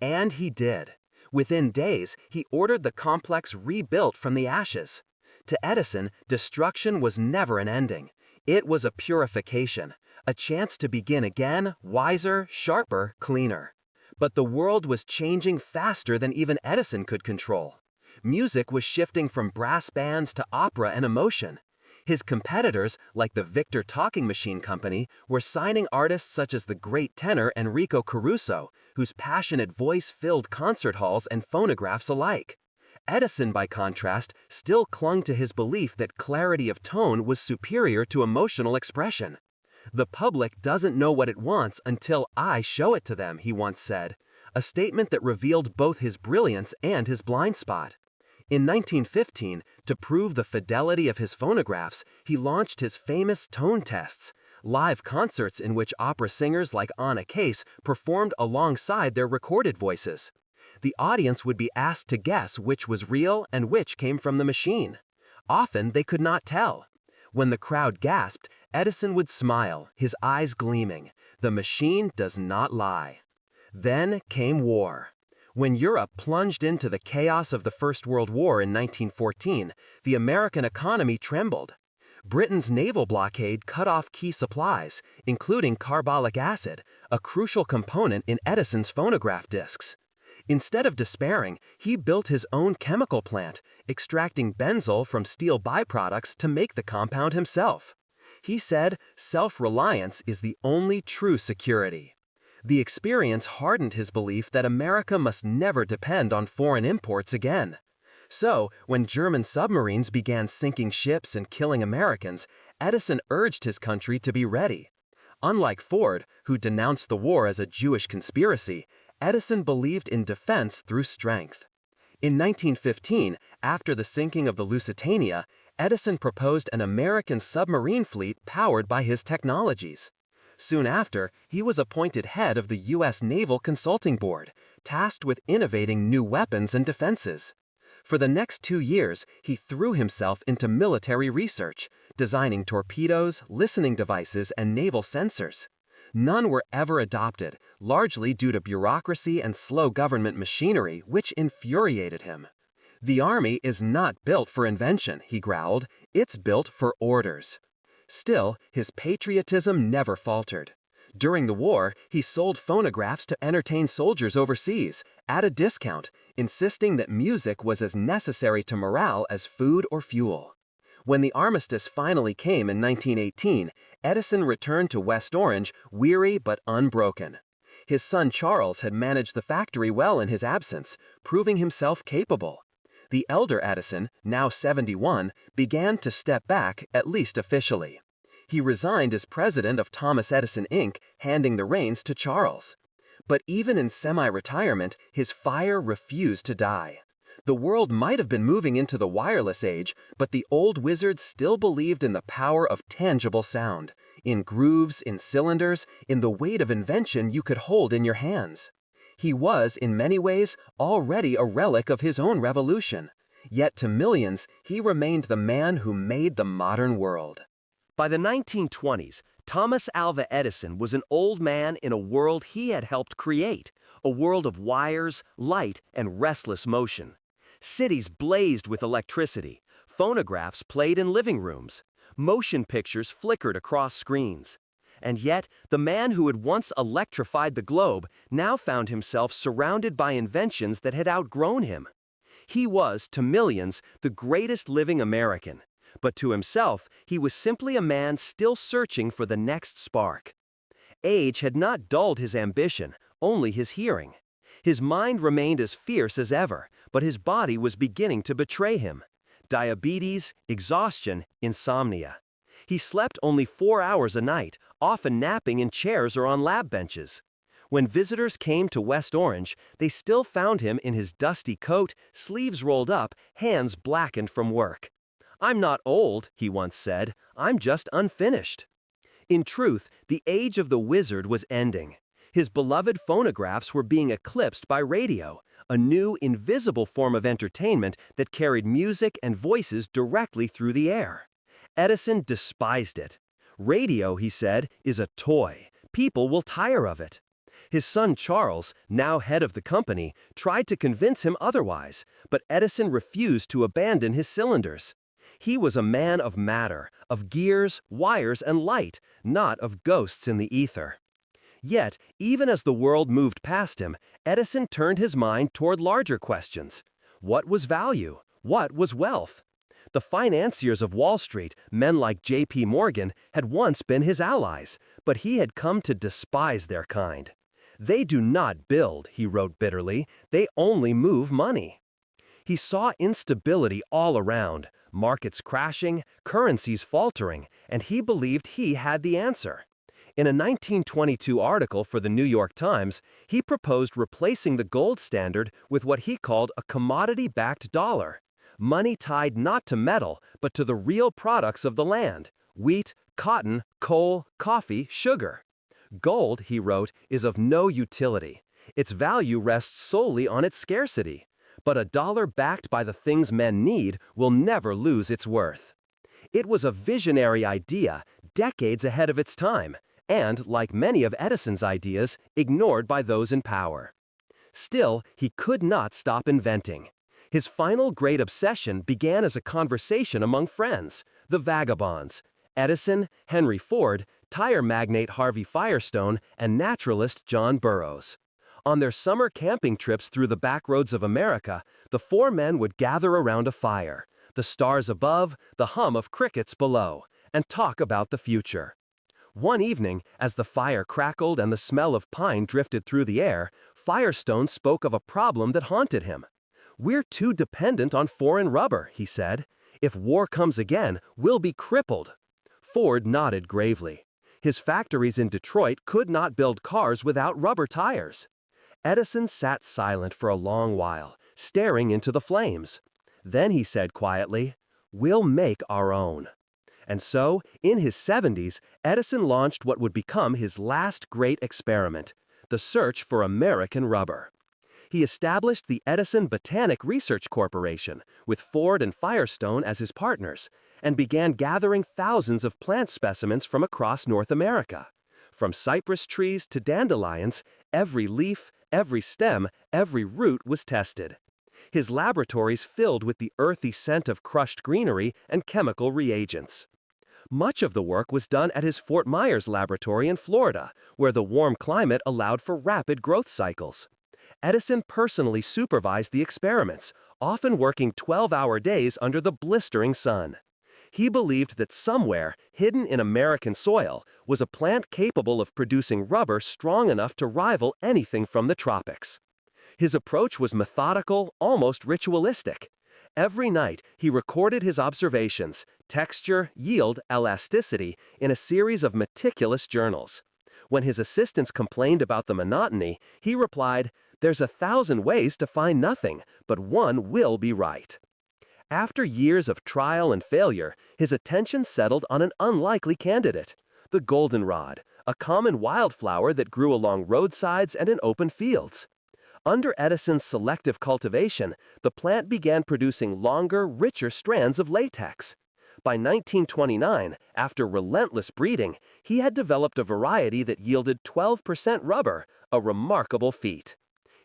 [SPEAKER 1] And he did. Within days, he ordered the complex rebuilt from the ashes. To Edison, destruction was never an ending. It was a purification, a chance to begin again, wiser, sharper, cleaner. But the world was changing faster than even Edison could control. Music was shifting from brass bands to opera and emotion. His competitors, like the Victor Talking Machine Company, were signing artists such as the great tenor Enrico Caruso, whose passionate voice filled concert halls and phonographs alike. Edison, by contrast, still clung to his belief that clarity of tone was superior to emotional expression. "The public doesn't know what it wants until I show it to them," he once said, a statement that revealed both his brilliance and his blind spot. In 1915, to prove the fidelity of his phonographs, he launched his famous tone tests, live concerts in which opera singers like Anna Case performed alongside their recorded voices. The audience would be asked to guess which was real and which came from the machine. Often they could not tell. When the crowd gasped, Edison would smile, his eyes gleaming. The machine does not lie. Then came war. When Europe plunged into the chaos of the First World War in 1914, the American economy trembled. Britain's naval blockade cut off key supplies, including carbolic acid, a crucial component in Edison's phonograph discs. Instead of despairing, he built his own chemical plant, extracting benzol from steel byproducts to make the compound himself. He said, "Self-reliance is the only true security." The experience hardened his belief that America must never depend on foreign imports again. So, when German submarines began sinking ships and killing Americans, Edison urged his country to be ready. Unlike Ford, who denounced the war as a Jewish conspiracy, Edison believed in defense through strength. In 1915, after the sinking of the Lusitania, Edison proposed an American submarine fleet powered by his technologies. Soon after, he was appointed head of the U.S. Naval Consulting Board, tasked with innovating new weapons and defenses. For the next 2 years, he threw himself into military research, designing torpedoes, listening devices, and naval sensors. None were ever adopted, largely due to bureaucracy and slow government machinery, which infuriated him. "The Army is not built for invention," he growled. "It's built for orders." Still, his patriotism never faltered. During the war, he sold phonographs to entertain soldiers overseas, at a discount, insisting that music was as necessary to morale as food or fuel. When the armistice finally came in 1918, Edison returned to West Orange, weary but unbroken. His son Charles had managed the factory well in his absence, proving himself capable. The elder Edison, now 71, began to step back, at least officially. He resigned as president of Thomas Edison Inc., handing the reins to Charles. But even in semi-retirement, his fire refused to die. The world might have been moving into the wireless age, but the old wizard still believed in the power of tangible sound, in grooves, in cylinders, in the weight of invention you could hold in your hands. He was, in many ways, already a relic of his own revolution. Yet to millions, he remained the man who made the modern world.
[SPEAKER 3] By the 1920s, Thomas Alva Edison was an old man in a world he had helped create, a world of wires, light, and restless motion. Cities blazed with electricity, phonographs played in living rooms, motion pictures flickered across screens. And yet, the man who had once electrified the globe now found himself surrounded by inventions that had outgrown him. He was, to millions, the greatest living American. But to himself, he was simply a man still searching for the next spark. Age had not dulled his ambition, only his hearing. His mind remained as fierce as ever, but his body was beginning to betray him. Diabetes, exhaustion, insomnia. He slept only 4 hours a night, often napping in chairs or on lab benches. When visitors came to West Orange, they still found him in his dusty coat, sleeves rolled up, hands blackened from work. "I'm not old," he once said, "I'm just unfinished." In truth, the age of the wizard was ending. His beloved phonographs were being eclipsed by radio, a new, invisible form of entertainment that carried music and voices directly through the air. Edison despised it. "Radio," he said, "is a toy. People will tire of it." His son Charles, now head of the company, tried to convince him otherwise, but Edison refused to abandon his cylinders. He was a man of matter, of gears, wires, and light, not of ghosts in the ether. Yet, even as the world moved past him, Edison turned his mind toward larger questions. What was value? What was wealth? The financiers of Wall Street, men like J.P. Morgan, had once been his allies, but he had come to despise their kind. "They do not build," he wrote bitterly, "they only move money." He saw instability all around, markets crashing, currencies faltering, and he believed he had the answer. In a 1922 article for the New York Times, he proposed replacing the gold standard with what he called a commodity-backed dollar, money tied not to metal, but to the real products of the land: wheat, cotton, coal, coffee, sugar. "Gold," he wrote, "is of no utility. Its value rests solely on its scarcity. But a dollar backed by the things men need will never lose its worth." It was a visionary idea, decades ahead of its time, and, like many of Edison's ideas, ignored by those in power. Still, he could not stop inventing. His final great obsession began as a conversation among friends, the vagabonds: Edison, Henry Ford, tire magnate Harvey Firestone, and naturalist John Burroughs. On their summer camping trips through the backroads of America, the four men would gather around a fire, the stars above, the hum of crickets below, and talk about the future. One evening, as the fire crackled and the smell of pine drifted through the air, Firestone spoke of a problem that haunted him. "We're too dependent on foreign rubber," he said. "If war comes again, we'll be crippled." Ford nodded gravely. His factories in Detroit could not build cars without rubber tires. Edison sat silent for a long while, staring into the flames. Then he said quietly, "We'll make our own."
[SPEAKER 1] And so, in his 70s, Edison launched what would become his last great experiment, the search for American rubber. He established the Edison Botanic Research Corporation, with Ford and Firestone as his partners, and began gathering thousands of plant specimens from across North America. From cypress trees to dandelions, every leaf, every stem, every root was tested. His laboratories filled with the earthy scent of crushed greenery and chemical reagents. Much of the work was done at his Fort Myers laboratory in Florida, where the warm climate allowed for rapid growth cycles. Edison personally supervised the experiments, often working 12-hour days under the blistering sun. He believed that somewhere, hidden in American soil, was a plant capable of producing rubber strong enough to rival anything from the tropics. His approach was methodical, almost ritualistic. Every night, he recorded his observations, texture, yield, elasticity, in a series of meticulous journals. When his assistants complained about the monotony, he replied, "There's 1,000 ways to find nothing, but one will be right." After years of trial and failure, his attention settled on an unlikely candidate, the goldenrod, a common wildflower that grew along roadsides and in open fields. Under Edison's selective cultivation, the plant began producing longer, richer strands of latex. By 1929, after relentless breeding, he had developed a variety that yielded 12% rubber, a remarkable feat.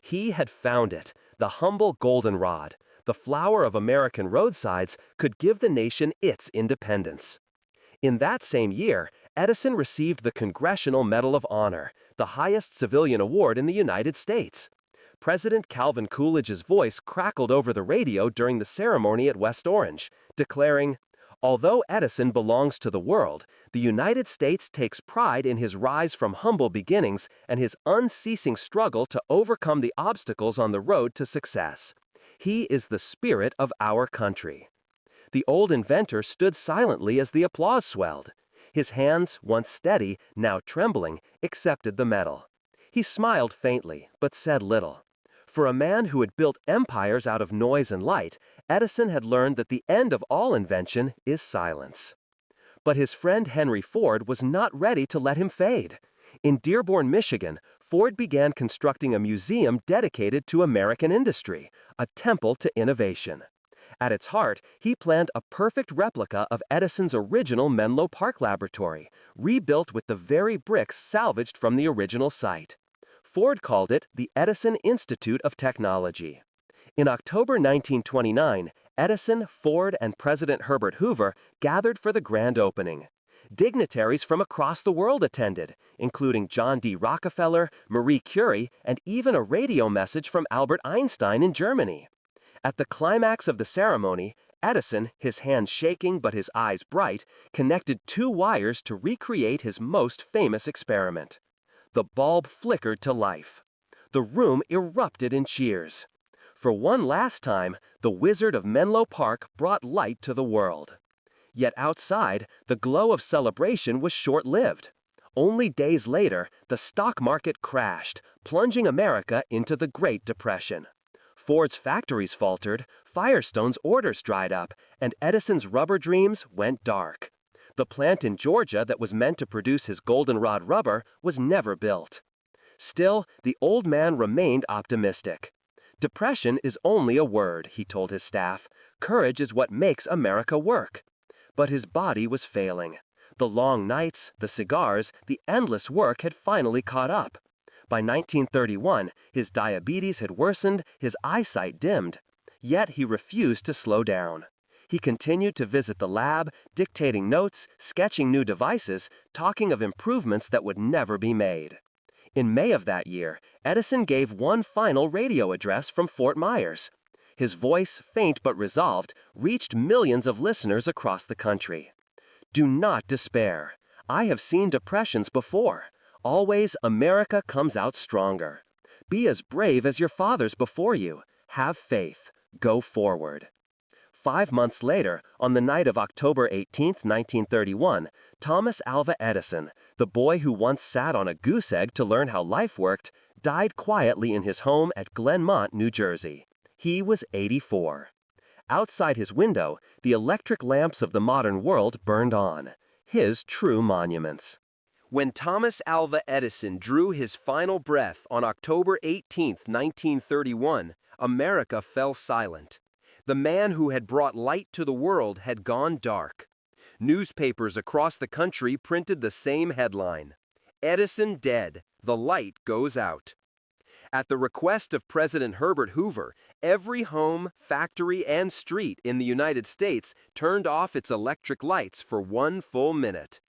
[SPEAKER 1] He had found it, the humble goldenrod. The flower of American roadsides could give the nation its independence. In that same year, Edison received the Congressional Medal of Honor, the highest civilian award in the United States. President Calvin Coolidge's voice crackled over the radio during the ceremony at West Orange, declaring, "Although Edison belongs to the world, the United States takes pride in his rise from humble beginnings and his unceasing struggle to overcome the obstacles on the road to success. He is the spirit of our country." The old inventor stood silently as the applause swelled. His hands, once steady, now trembling, accepted the medal. He smiled faintly, but said little. For a man who had built empires out of noise and light, Edison had learned that the end of all invention is silence. But his friend Henry Ford was not ready to let him fade. In Dearborn, Michigan, Ford began constructing a museum dedicated to American industry, a temple to innovation. At its heart, he planned a perfect replica of Edison's original Menlo Park laboratory, rebuilt with the very bricks salvaged from the original site. Ford called it the Edison Institute of Technology. In October 1929, Edison, Ford, and President Herbert Hoover gathered for the grand opening. Dignitaries from across the world attended, including John D. Rockefeller, Marie Curie, and even a radio message from Albert Einstein in Germany. At the climax of the ceremony, Edison, his hands shaking but his eyes bright, connected two wires to recreate his most famous experiment. The bulb flickered to life. The room erupted in cheers. For one last time, the Wizard of Menlo Park brought light to the world. Yet outside, the glow of celebration was short-lived. Only days later, the stock market crashed, plunging America into the Great Depression. Ford's factories faltered, Firestone's orders dried up, and Edison's rubber dreams went dark. The plant in Georgia that was meant to produce his goldenrod rubber was never built. Still, the old man remained optimistic. "Depression is only a word," he told his staff. "Courage is what makes America work." But his body was failing. The long nights, the cigars, the endless work had finally caught up. By 1931, his diabetes had worsened, his eyesight dimmed. Yet he refused to slow down. He continued to visit the lab, dictating notes, sketching new devices, talking of improvements that would never be made. In May of that year, Edison gave one final radio address from Fort Myers. His voice, faint but resolved, reached millions of listeners across the country. "Do not despair. I have seen depressions before. Always America comes out stronger. Be as brave as your fathers before you. Have faith. Go forward." 5 months later, on the night of October 18, 1931, Thomas Alva Edison, the boy who once sat on a goose egg to learn how life worked, died quietly in his home at Glenmont, New Jersey. He was 84. Outside his window, the electric lamps of the modern world burned on, his true monuments. When Thomas Alva Edison drew his final breath on October 18, 1931, America fell silent. The man who had brought light to the world had gone dark. Newspapers across the country printed the same headline: Edison dead, the light goes out. At the request of President Herbert Hoover, every home, factory, and street in the United States turned off its electric lights for 1 full minute.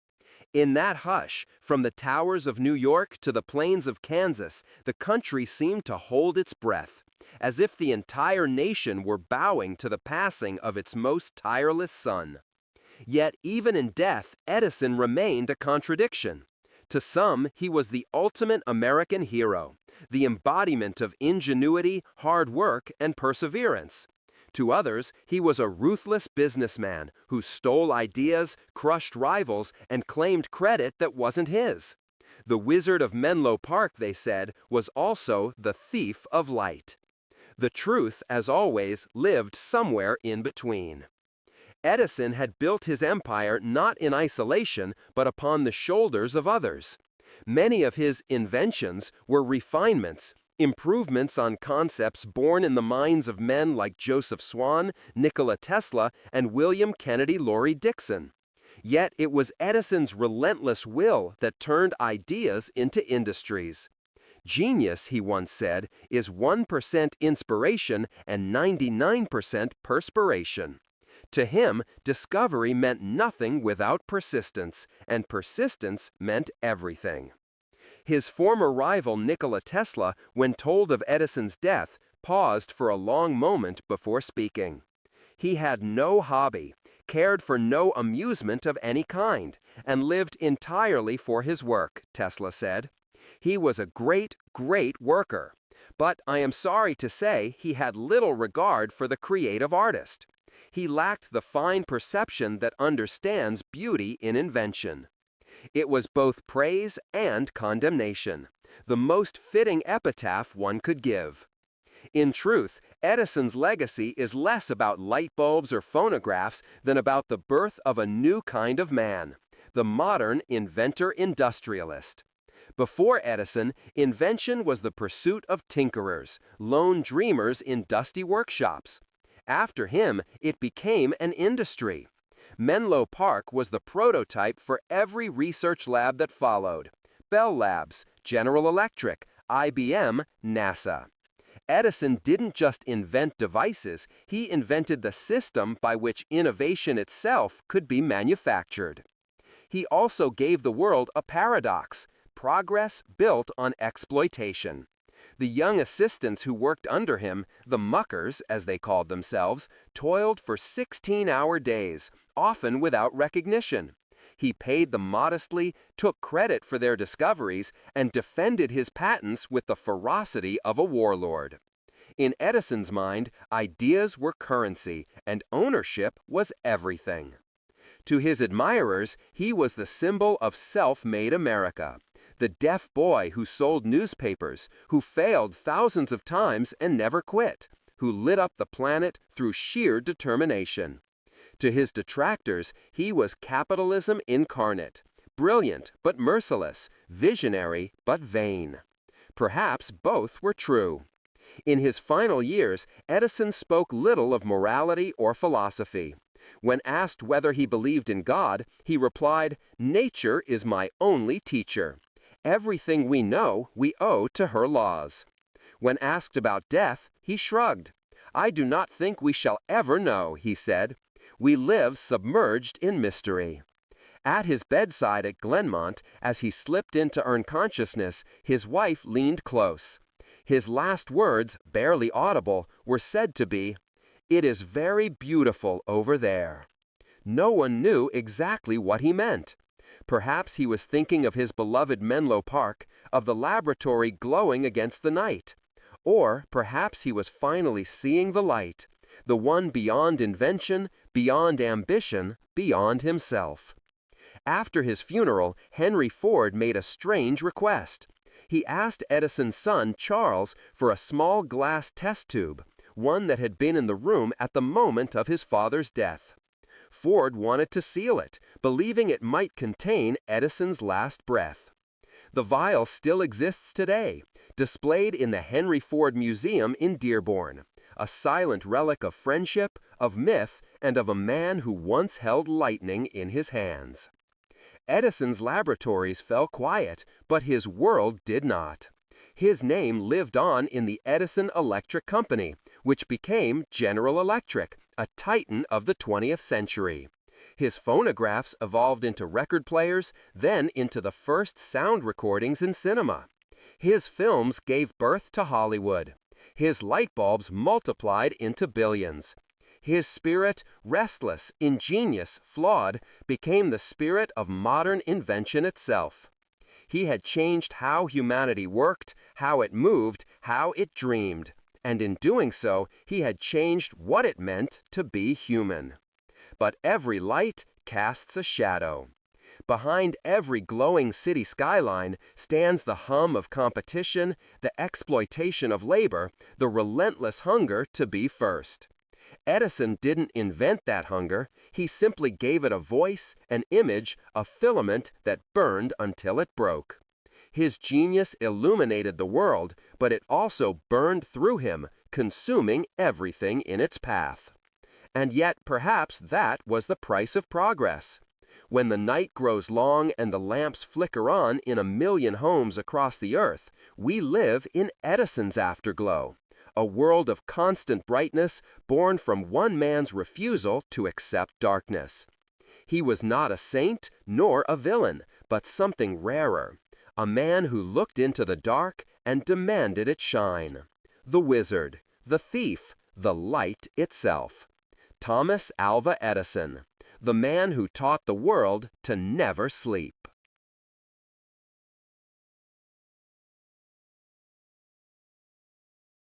[SPEAKER 1] In that hush, from the towers of New York to the plains of Kansas, the country seemed to hold its breath, as if the entire nation were bowing to the passing of its most tireless son. Yet even in death, Edison remained a contradiction. To some, he was the ultimate American hero, the embodiment of ingenuity, hard work, and perseverance. To others, he was a ruthless businessman who stole ideas, crushed rivals, and claimed credit that wasn't his. The Wizard of Menlo Park, they said, was also the thief of light. The truth, as always, lived somewhere in between. Edison had built his empire not in isolation, but upon the shoulders of others. Many of his inventions were refinements, improvements on concepts born in the minds of men like Joseph Swan, Nikola Tesla, and William Kennedy Laurie Dixon. Yet it was Edison's relentless will that turned ideas into industries. Genius, he once said, is 1% inspiration and 99% perspiration. To him, discovery meant nothing without persistence, and persistence meant everything. His former rival Nikola Tesla, when told of Edison's death, paused for a long moment before speaking. He had no hobby, cared for no amusement of any kind, and lived entirely for his work, Tesla said. He was a great, great worker, but I am sorry to say he had little regard for the creative artist. He lacked the fine perception that understands beauty in invention. It was both praise and condemnation, the most fitting epitaph one could give. In truth, Edison's legacy is less about light bulbs or phonographs than about the birth of a new kind of man, the modern inventor-industrialist. Before Edison, invention was the pursuit of tinkerers, lone dreamers in dusty workshops. After him, it became an industry. Menlo Park was the prototype for every research lab that followed: Bell Labs, General Electric, IBM, NASA. Edison didn't just invent devices, he invented the system by which innovation itself could be manufactured. He also gave the world a paradox: progress built on exploitation. The young assistants who worked under him, the muckers, as they called themselves, toiled for 16-hour days, often without recognition. He paid them modestly, took credit for their discoveries, and defended his patents with the ferocity of a warlord. In Edison's mind, ideas were currency, and ownership was everything. To his admirers, he was the symbol of self-made America. The deaf boy who sold newspapers, who failed thousands of times and never quit, who lit up the planet through sheer determination. To his detractors, he was capitalism incarnate, brilliant but merciless, visionary but vain. Perhaps both were true. In his final years, Edison spoke little of morality or philosophy. When asked whether he believed in God, he replied, "Nature is my only teacher. Everything we know, we owe to her laws." When asked about death, he shrugged. "I do not think we shall ever know," he said. "We live submerged in mystery." At his bedside at Glenmont, as he slipped in to earn consciousness, his wife leaned close. His last words, barely audible, were said to be, "It is very beautiful over there." No one knew exactly what he meant. Perhaps he was thinking of his beloved Menlo Park, of the laboratory glowing against the night. Or perhaps he was finally seeing the light, the one beyond invention, beyond ambition, beyond himself. After his funeral, Henry Ford made a strange request. He asked Edison's son, Charles, for a small glass test tube.
[SPEAKER 2] one that had been in the room at the moment of his father's death. Ford wanted to seal it, believing it might contain Edison's last breath. The vial still exists today, displayed in the Henry Ford Museum in Dearborn, a silent relic of friendship, of myth, and of a man who once held lightning in his hands. Edison's laboratories fell quiet, but his world did not. His name lived on in the Edison Electric Company, which became General Electric, a titan of the 20th century. His phonographs evolved into record players, then into the first sound recordings in cinema. His films gave birth to Hollywood. His light bulbs multiplied into billions. His spirit, restless, ingenious, flawed, became the spirit of modern invention itself. He had changed how humanity worked, how it moved, how it dreamed. And in doing so, he had changed what it meant to be human. But every light casts a shadow. Behind every glowing city skyline stands the hum of competition, the exploitation of labor, the relentless hunger to be first. Edison didn't invent that hunger, he simply gave it a voice, an image, a filament that burned until it broke. His genius illuminated the world, but it also burned through him, consuming everything in its path. And yet perhaps that was the price of progress. When the night grows long and the lamps flicker on in 1,000,000 homes across the earth, we live in Edison's afterglow. A world of constant brightness born from one man's refusal to accept darkness. He was not a saint nor a villain, but something rarer. A man who looked into the dark and demanded it shine. The wizard, the thief, the light itself. Thomas Alva Edison, the man who taught the world to never sleep.